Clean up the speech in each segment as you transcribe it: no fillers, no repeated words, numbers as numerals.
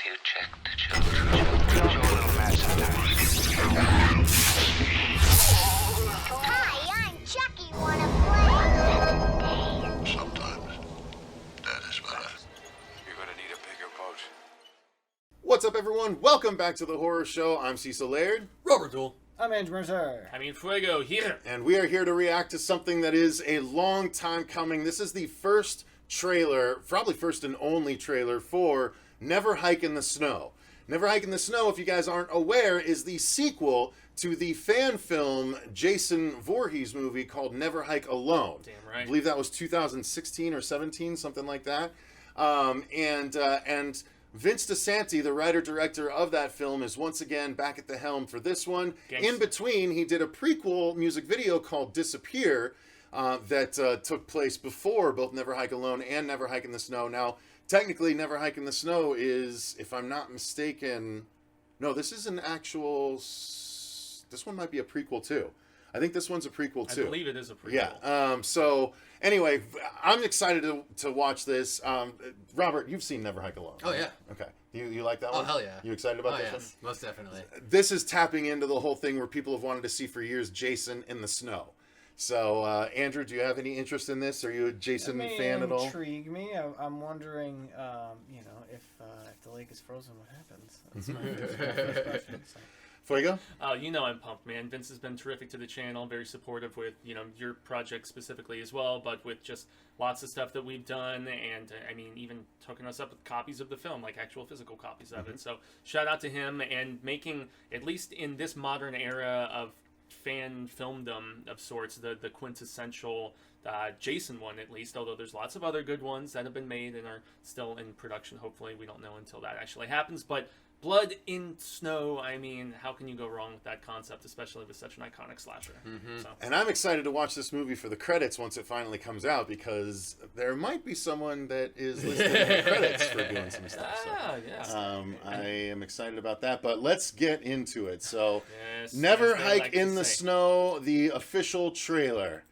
you check the children. Your little mess Hi, I'm Chucky. Wanna play? Sometimes that is better. You're gonna need a bigger boat. What's up, everyone? Welcome back to the horror show. I'm Cecil Laird. Robert Duell. I'm Mercer. Fuego here. And we are here to react to something that is a long time coming. This is the first trailer, probably first and only trailer for Never Hike in the Snow. Never Hike in the Snow, if you guys aren't aware, is the sequel to the fan film Jason Voorhees movie called Never Hike Alone. Damn right. I believe that was 2016 or 17, something like that. And Vince DiSanti, the writer-director of that film, is once again back at the helm for this one. Gangsta. In between, he did a prequel music video called Disappear that took place before both Never Hike Alone and Never Hike in the Snow. Now, technically, Never Hike in the Snow is, if I'm not mistaken... No, this is an actual... This one might be a prequel, too. I think this one's a prequel, too. I believe it is a prequel. Yeah. So, anyway, I'm excited to watch this. Robert, you've seen Never Hike Alone. Oh, yeah. Okay. You like that Oh, one? hell yeah. You excited about Oh, this yes. Most definitely. one? This is tapping into the whole thing where people have wanted to see for years Jason in the snow. So, Andrew, do you have any interest in this? Are you a Jason fan at all? Intrigue me. I'm wondering, if the lake is frozen, what happens? That's my first question. So. Fuego? Oh, I'm pumped, man. Vince has been terrific to the channel, very supportive with, your project specifically as well, but with just lots of stuff that we've done, and, even hooking us up with copies of the film, like actual physical copies of it. So, shout out to him, and making, at least in this modern era of fan filmdom of sorts, the quintessential Jason one, at least, although there's lots of other good ones that have been made and are still in production. Hopefully we don't know until that actually happens, but blood in snow, how can you go wrong with that concept, especially with such an iconic slasher? So. And I'm excited to watch this movie for the credits once it finally comes out, because there might be someone that is listed in the credits for doing some stuff. So, I am excited about that, but let's get into it. So, Yes, Never as they Hike like to in the say. Snow, the official trailer.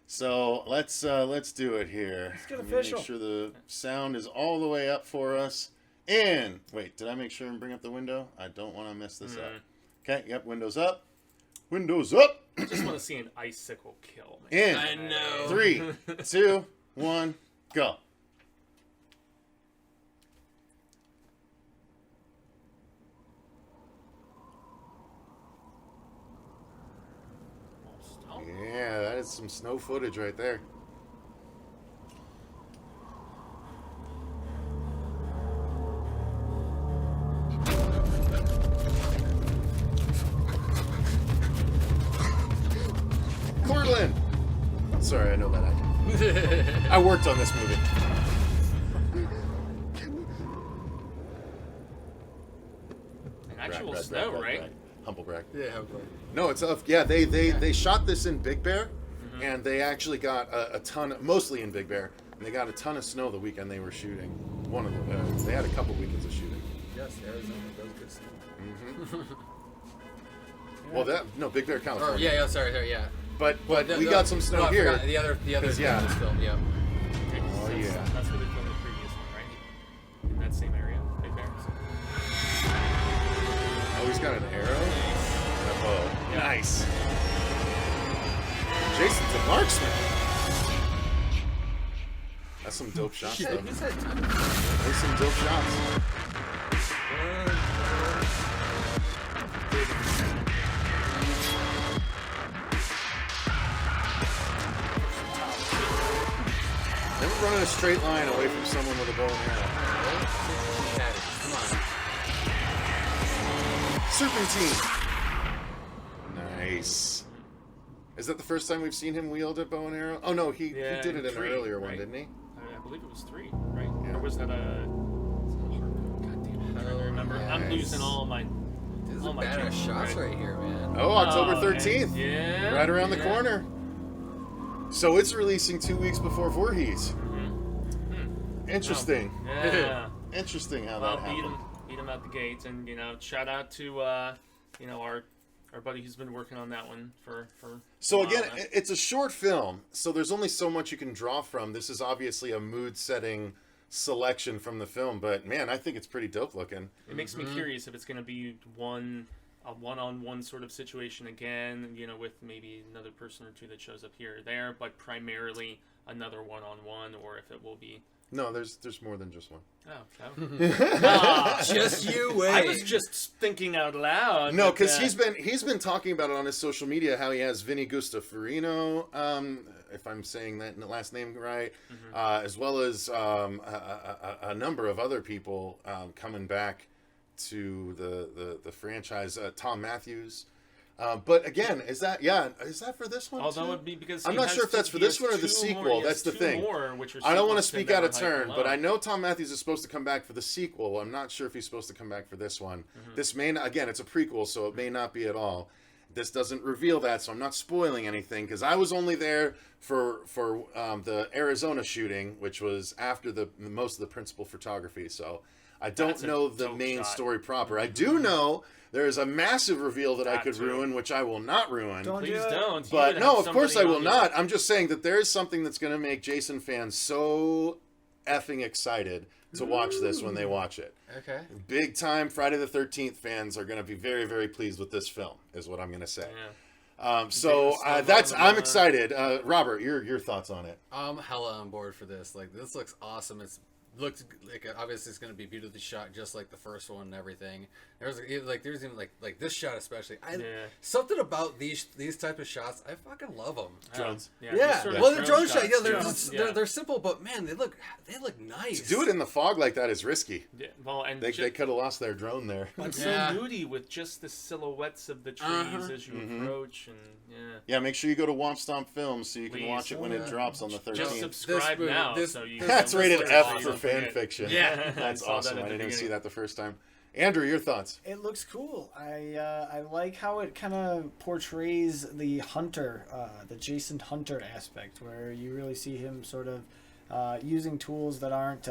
So let's do it here. Let's get Let me official. Make sure the sound is all the way up for us. And wait, did I make sure and bring up the window? I don't want to mess this up. Okay, yep, windows up. Windows up. I just want to see an icicle kill, man. In I know. 3, 2, 1, go. Yeah, that is some snow footage right there. Cortland! Sorry, I know that actor. I worked on this movie. An actual Brag, snow, brag, right? brag. Humble brag. Yeah, okay. No, it's yeah. They shot this in Big Bear, and they actually got a ton, mostly in Big Bear, and they got a ton of snow the weekend they were shooting. One of them, they had a couple weekends of shooting. Yes, Arizona does good stuff. Well, Big Bear, California. Sorry, yeah. But we got some snow here. I forgot. The other Yeah. this film, yeah. Oh yeah. That's where they filmed the previous one, right? In that same area, Big Bear. So. Oh, he's got an arrow. Oh, nice. Jason's a marksman. That's some dope shots, though. There's some dope shots. Never run in a straight line away from someone with a bow and arrow. Serpentine. Nice. Is that the first time we've seen him wield a bow and arrow? Oh no, he did it in an 3, earlier one, right? didn't he? I believe it was 3, right? Yeah. Or was that a harpoon? God damn it, I'm trying to remember. I'm Nice. losing all my Badass shots right here, man. Oh, October Oh, 13th. Yeah. Right around the corner. So it's releasing 2 weeks before Voorhees. Interesting. Yeah. Interesting how Well, that happened. beat him out the gates, and shout out to our buddy who's been working on that one for. So a while again, now. it's a short film, so there's only so much you can draw from. This is obviously a mood-setting selection from the film. But man, I think it's pretty dope looking. It makes me curious if it's going to be a one-on-one sort of situation again, you know, with maybe another person or two that shows up here or there, but primarily another one-on-one, or if it will be... No, there's more than just one. Oh, Just you wait. I was just thinking out loud. No, but, because he's been talking about it on his social media, how he has Vinny Gustafarino, if I'm saying that last name right, as well as a number of other people coming back to the franchise. Tom Matthews. But again, is that for this one? Although too? it would be because I'm not sure if that's for this one or the sequel. That's the thing. I don't want to speak out of turn, but I know Tom Matthews is supposed to come back for the sequel. I'm not sure if he's supposed to come back for this one. This may not, again, it's a prequel, so it may not be at all. This doesn't reveal that, so I'm not spoiling anything because I was only there for the Arizona shooting, which was after most of the principal photography. So I don't know the main story proper. I do know there is a massive reveal that I could ruin, which I will not ruin. Please don't. But no, of course I will not. I'm just saying that there is something that's going to make Jason fans so effing excited to watch this when they watch it. Okay. Big time Friday the 13th fans are going to be very, very pleased with this film, is what I'm going to say. Yeah. I'm excited. Robert, your thoughts on it? I'm hella on board for this. Like, this looks awesome. Looks like obviously it's going to be beautifully shot, just like the first one and everything. There's even like this shot especially. Something about these type of shots, I fucking love them. Drones. Well, the drone shot, they're simple, but man, they look nice. To do it in the fog like that is risky. Yeah, well, and they could have lost their drone there. It's so moody with just the silhouettes of the trees as you approach, and make sure you go to Womp Stomp Films so you can watch it when it drops on the 13th. Just subscribe now. That's rated F for fan fiction. Yeah, that's awesome. I didn't even see that the first time. Andrew, your thoughts? It looks cool. I like how it kind of portrays the hunter, the Jason Hunter aspect, where you really see him sort of using tools that aren't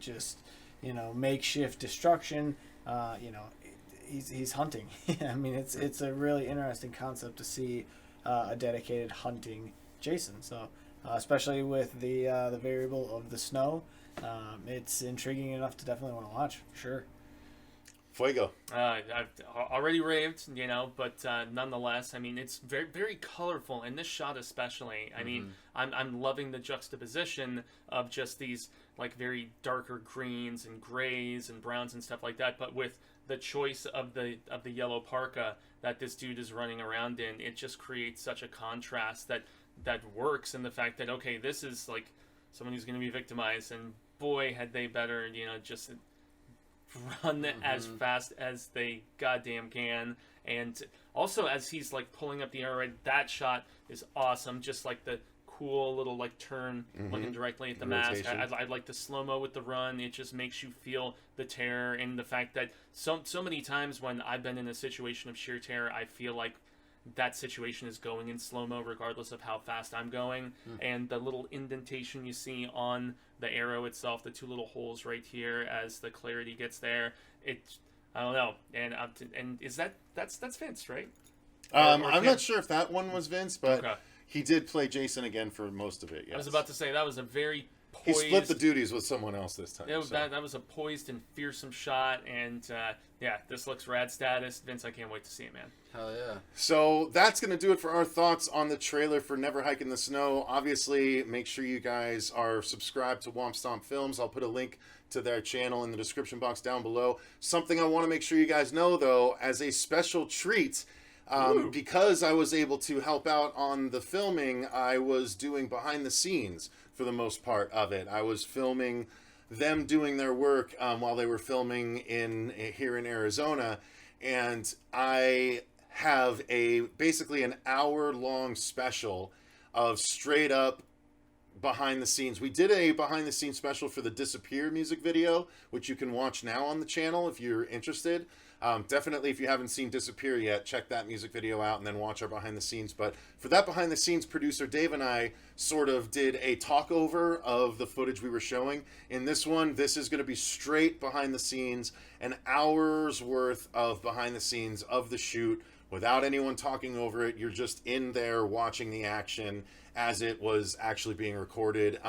just makeshift destruction. He's hunting. I mean, it's a really interesting concept to see a dedicated hunting Jason. So especially with the variable of the snow, it's intriguing enough to definitely want to watch for sure. Fuego. I've already raved, but nonetheless, I mean, it's very, very colorful, and this shot especially. I mean, I'm loving the juxtaposition of just these like very darker greens and grays and browns and stuff like that, but with the choice of the yellow parka that this dude is running around in, it just creates such a contrast that works in the fact that, okay, this is like someone who's going to be victimized, and boy, had they better, just run as fast as they goddamn can. And also, as he's like pulling up the arrow, right, that shot is awesome. Just like the cool little like turn looking directly at the mask. I like the slow-mo with the run. It just makes you feel the terror, and the fact that so many times when I've been in a situation of sheer terror, I feel like that situation is going in slow-mo regardless of how fast I'm going. And the little indentation you see on the arrow itself, the two little holes right here as the clarity gets there, I don't know. And is that's Vince, right? I'm not sure if that one was Vince, but he did play Jason again for most of it. Yes. I was about to say that was a very poised... He split the duties with someone else this time. That was a poised and fearsome shot, and this looks rad status. Vince, I can't wait to see it, man. Hell yeah. So that's going to do it for our thoughts on the trailer for Never Hike in the Snow. Obviously, make sure you guys are subscribed to Womp Stomp Films. I'll put a link to their channel in the description box down below. Something I want to make sure you guys know, though, as a special treat, because I was able to help out on the filming, I was doing behind the scenes for the most part of it. I was filming them doing their work while they were filming here in Arizona, and I have basically an hour-long special of straight up behind the scenes. We did a behind the scenes special for the Disappear music video, which you can watch now on the channel if you're interested. Definitely, if you haven't seen Disappear yet, check that music video out and then watch our behind the scenes. But for that behind the scenes, producer Dave and I sort of did a talk over of the footage we were showing. In this one, this is going to be straight behind the scenes, an hour's worth of behind the scenes of the shoot without anyone talking over it. You're just in there watching the action as it was actually being recorded.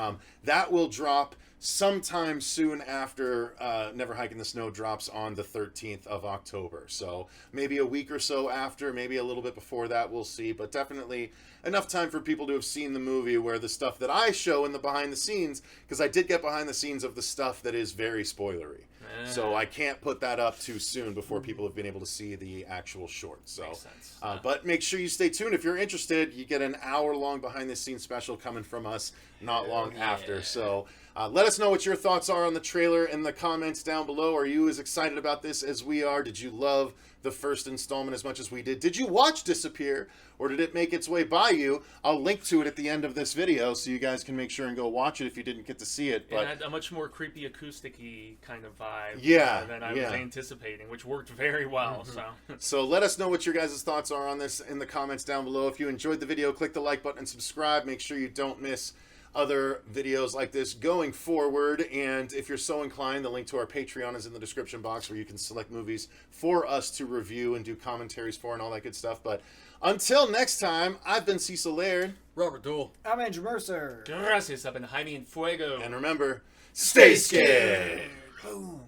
That will drop sometime soon after Never Hike in the Snow drops on the 13th of October. So maybe a week or so after, maybe a little bit before that, we'll see. But definitely enough time for people to have seen the movie, where the stuff that I show in the behind the scenes, because I did get behind the scenes of the stuff that is very spoilery. So I can't put that up too soon before people have been able to see the actual short. So, Makes sense. but make sure you stay tuned. If you're interested, you get an hour-long behind-the-scenes special coming from us not long after. So let us know what your thoughts are on the trailer in the comments down below. Are you as excited about this as we are? Did you love the first installment as much as we did? Did you watch Disappear, or did it make its way by you? I'll link to it at the end of this video so you guys can make sure and go watch it if you didn't get to see it. But it had a much more creepy, acoustic-y kind of vibe than I was anticipating, which worked very well. So let us know what your guys' thoughts are on this in the comments down below. If you enjoyed the video, click the like button and subscribe. Make sure you don't miss other videos like this going forward. And if you're so inclined, the link to our Patreon is in the description box, where you can select movies for us to review and do commentaries for and all that good stuff. But until next time, I've been Cecil Laird. Robert Duell. I'm Andrew Mercer. Gracias. I've been Jaime and Fuego. And remember, stay scared. Boom.